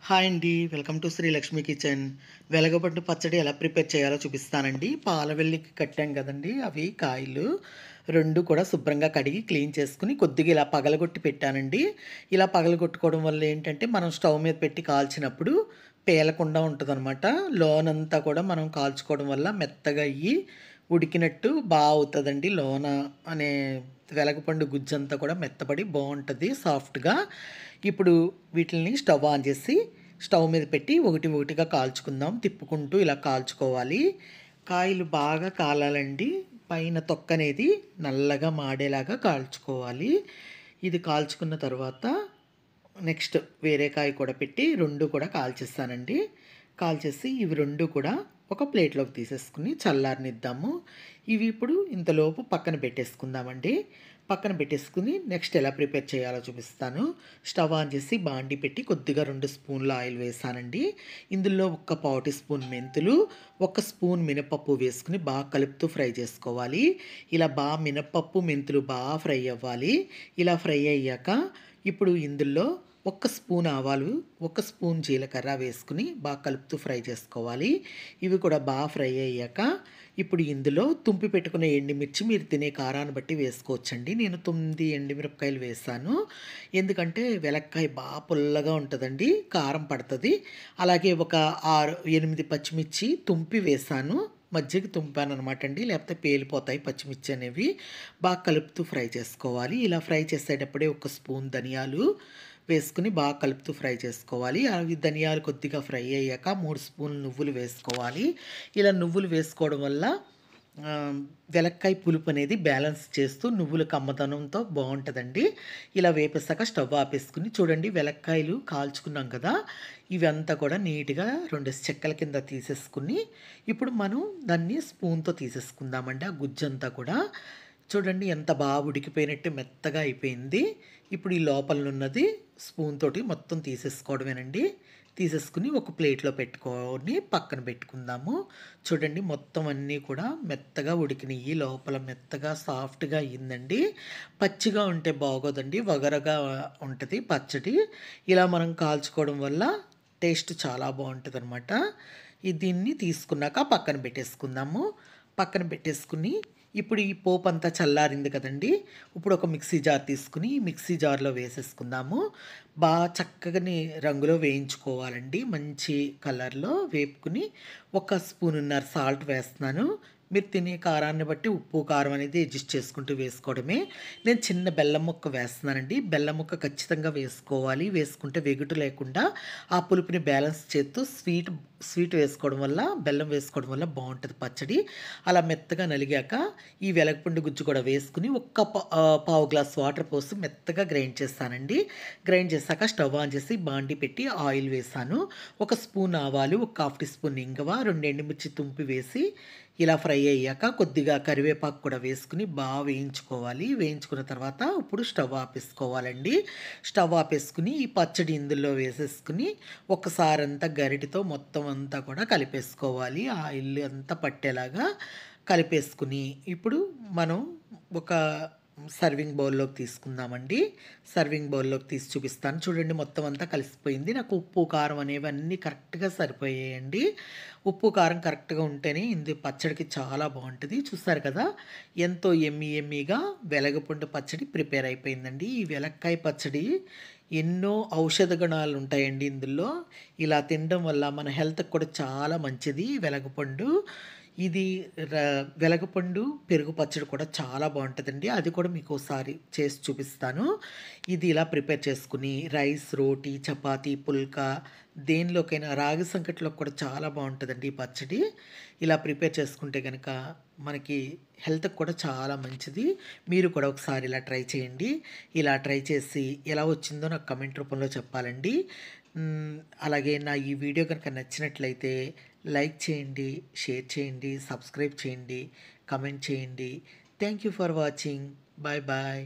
Hi అండి. Welcome to Sri Lakshmi kitchen. వెలగపండు పచ్చడి ఎలా ప్రిపేర్ చేయాలో చూపిస్తానండి. పాలవెల్లికి కట్టాం కదండీ! అవి కాయలు 2 కూడా శుభ్రంగా కడిగి క్లీన్ చేసుకొని కొద్దిగా ఇలా పగలగొట్టి పెట్టానండి. ఇలా పగలగొట్టుకోవడం వల్ల ఏంటంటే మనం స్టవ్ మీద పెట్టి కాల్చినప్పుడు పేలకుండా ఉంటదనమాట. లోనంతా కూడా మనం కాల్చుకోవడం వల్ల మెత్తగా అయ్యి ఉడికినట్టు అవుతదండి. లోన అనే వెలగపండు గుజ్జంతా కూడా మెత్తబడి బావుంటది సాఫ్ట్‌గా. ఇప్పుడు వీటిల్ని స్టవ్ ఆన్ చేసి స్టవ్ మీద పెట్టి ఒకటి ఒకటిగా కాల్చుకుందాం. తిప్పుకుంటూ ఇలా కాల్చుకోవాలి. కాయలు బాగా కాలాలండి. పైన తొక్కనేది నల్లగా మాడేలాగా కాల్చుకోవాలి. ఇది కాల్చుకున్న తర్వాత నెక్స్ట్ వేరే కాయ కూడా పెట్టి 2 కూడా కాల్చేస్తానండి. కాల్చేసి ఇవి 2 కూడా ఒక ప్లేట్‌లోకి తీసేసుకొని చల్లారనిద్దాము. ఇవి ఇప్పుడు ఇంతలోపు పక్కన పెట్టేసుకుందామండి. పక్కన పెట్టేసుకొని నెక్స్ట్ ఎలా ప్రిపేర్ చేయాలో చూపిస్తాను. స్టవ్ ఆన్ చేసి బాండీ పెట్టి కొద్దిగా 2 స్పూన్ల ఆయిల్ వేసానండి. ఇందులో ఒక పావు టీ స్పూన్ మెంతులు, ఒక స్పూన్ మినపప్పు వేసుకొని బాగా కలుపుతూ ఫ్రై చేసుకోవాలి. ఇలా మినపప్పు, మెంతులు ఫ్రై అవ్వాలి. ఇలా ఫ్రై అయ్యాక ఇప్పుడు ఇందులో ఒక స్పూన్ ఆవాలు, ఒక స్పూన్ జీలకర్ర వేసుకుని బాగా కలుపుతూ ఫ్రై చేసుకోవాలి. ఇవి కూడా ఫ్రై అయ్యాక ఇప్పుడు ఇందులో తుంపి పెట్టుకున్న ఎండుమిర్చి మీరు తినే కారాన్ని బట్టి వేసుకోవచ్చండి. నేను 9 ఎండుమిరపకాయలు వేసాను. ఎందుకంటే వెలక్కాయ పుల్లగా ఉంటదండి. కారం పడతది. అలాగే ఒక 6, 8 పచ్చిమిర్చి తుంపి వేసాను. మధ్యకి తుంపాననమాట అండి. లేకపోతే పేలిపోతాయి పచ్చిమిర్చి అనేవి. బాగా కలుపుతూ ఫ్రై చేసుకోవాలి. ఇలా ఫ్రై చేసేటప్పుడే ఒక స్పూన్ ధనియాలు వేసుకుని బాగా కలుపుతూ ఫ్రై చేసుకోవాలి. అవి ధనియాలు కొద్దిగా ఫ్రై అయ్యాక 3 స్పూన్లు నువ్వులు వేసుకోవాలి. ఇలా నువ్వులు వేసుకోవడం వల్ల వెలక్కాయ పులుపు అనేది బ్యాలెన్స్ చేస్తూ నువ్వుల కమ్మదనంతో బాగుంటుందండి. ఇలా వేపేసాక స్టవ్ ఆపేసుకుని చూడండి వెలక్కాయలు కాల్చుకున్నాం కదా! ఇవంతా కూడా నీట్‌గా 2 చెక్కల కింద తీసేసుకుని ఇప్పుడు మనం దాన్ని స్పూన్‌తో తీసేసుకుందామండి. ఆ గుజ్జంతా కూడా చూడండి ఎంత ఉడికిపోయినట్టు మెత్తగా అయిపోయింది. ఇప్పుడు ఈ లోపలనున్నది స్పూన్ తోటి మొత్తం తీసేసుకోవడమేనండి. తీసేసుకుని ఒక ప్లేట్‌లో పెట్టుకొని పక్కన పెట్టుకుందాము. చూడండి మొత్తం అన్నీ కూడా మెత్తగా ఉడికినియి. లోపల మెత్తగా సాఫ్ట్‌గా అయ్యిందండి. పచ్చిగా ఉంటే బాగోదండి. వగరగా ఉంటది పచ్చడి. ఇలా మనం కాల్చుకోవడం వల్ల టేస్ట్ చాలా బావుంటదనమాట. దీన్ని తీసుకున్నాక పక్కన పెట్టేసుకుందాము. పక్కన పెట్టేసుకుని ఇప్పుడు ఈ పోపంతా చల్లారింది కదండీ! ఇప్పుడు ఒక మిక్సీ జార్ తీసుకొని ఈ మిక్సీ జార్‌లో వేసేసుకుందాము. చక్కగాని రంగులో వేయించుకోవాలండి. మంచి కలర్‌లో వేపుకొని ఒక స్పూనున్నర సాల్ట్ వేస్తున్నాను. మీరు తినే కారాన్ని బట్టి ఉప్పు, కారం అనేది అడ్జస్ట్ చేసుకుంటూ వేసుకోవడమే. నేను చిన్న బెల్లం ముక్క వేస్తున్నానండి. బెల్లం ముక్క ఖచ్చితంగా వేసుకోవాలి. వేసుకుంటే వెగటు లేకుండా ఆ పులుపుని బ్యాలెన్స్ చేస్తూ స్వీట్ వేసుకోవడం వల్ల, బెల్లం వేసుకోవడం వల్ల బావుంటది పచ్చడి. అలా మెత్తగా నలిగాక ఈ వెలగపండు గుజ్జు కూడా వేసుకొని పావు గ్లాస్ వాటర్ పోసి మెత్తగా గ్రైండ్ చేస్తానండి. గ్రైండ్ చేశాక స్టవ్ ఆన్ చేసి బాండీ పెట్టి ఆయిల్ వేసాను. ఒక స్పూన్ ఆవాలు, ఒక హాఫ్ టీ స్పూన్ ఇంగువ, 2 ఎండుమిర్చి తుంపి వేసి ఇలా ఫ్రై అయ్యాక కొద్దిగా కరివేపాకు కూడా వేసుకొని వేయించుకోవాలి. వేయించుకున్న తర్వాత ఇప్పుడు స్టవ్ ఆపేసుకోవాలండి. స్టవ్ ఆపేసుకుని ఈ పచ్చడి ఇందులో వేసేసుకుని ఒకసారంతా గరిటెతో మొత్తం అంతా కూడా కలిపేసుకోవాలి. ఆయిల్ అంతా పట్టేలాగా కలిపేసుకుని ఇప్పుడు మనం ఒక సర్వింగ్ బౌల్‌లోకి తీసుకుందామండి. సర్వింగ్ బౌల్‌లోకి తీసి చూపిస్తాను. చూడండి మొత్తం అంతా కలిసిపోయింది. నాకు ఉప్పు, కారం అనేవన్నీ కరెక్ట్‌గా సరిపోయాయండి. ఉప్పు, కారం కరెక్ట్‌గా ఉంటేనే పచ్చడికి చాలా బావుంటది. చూసారు కదా! ఎంతో యమ్మీగా వెలగపండు పచ్చడి ప్రిపేర్ అయిపోయిందండి. ఈ వెలక్కాయ పచ్చడి ఎన్నో ఔషధ గుణాలు ఉంటాయండి ఇందులో. ఇలా తినడం వల్ల మన హెల్త్‌కి కూడా చాలా మంచిది వెలగపండు. ఇది ర వెలగపండు పెరుగు పచ్చడి కూడా చాలా బావుంటదండి. అది కూడా మీకోసారి చేసి చూపిస్తాను. ఇది ఇలా ప్రిపేర్ చేసుకొని రైస్, రోటీ, చపాతీ, పుల్కా దేనిలోకైనా రాగి సంకటిలోకి కూడా చాలా బావుంటదండి ఈ పచ్చడి. ఇలా ప్రిపేర్ చేసుకుంటే గనక మనకి హెల్త్‌కి కూడా చాలా మంచిది. మీరు కూడా ఒకసారి ఇలా ట్రై చేయండి. ఇలా ట్రై చేసి ఎలా వచ్చిందో నాకు కామెంట్ రూపంలో చెప్పాలండి. అలాగే నా ఈ వీడియో గనుక నచ్చినట్లయితే లైక్ చేయండి, షేర్ చేయండి, సబ్స్క్రైబ్ చేయండి, కామెంట్ చేయండి. Thank you for watching. Bye bye.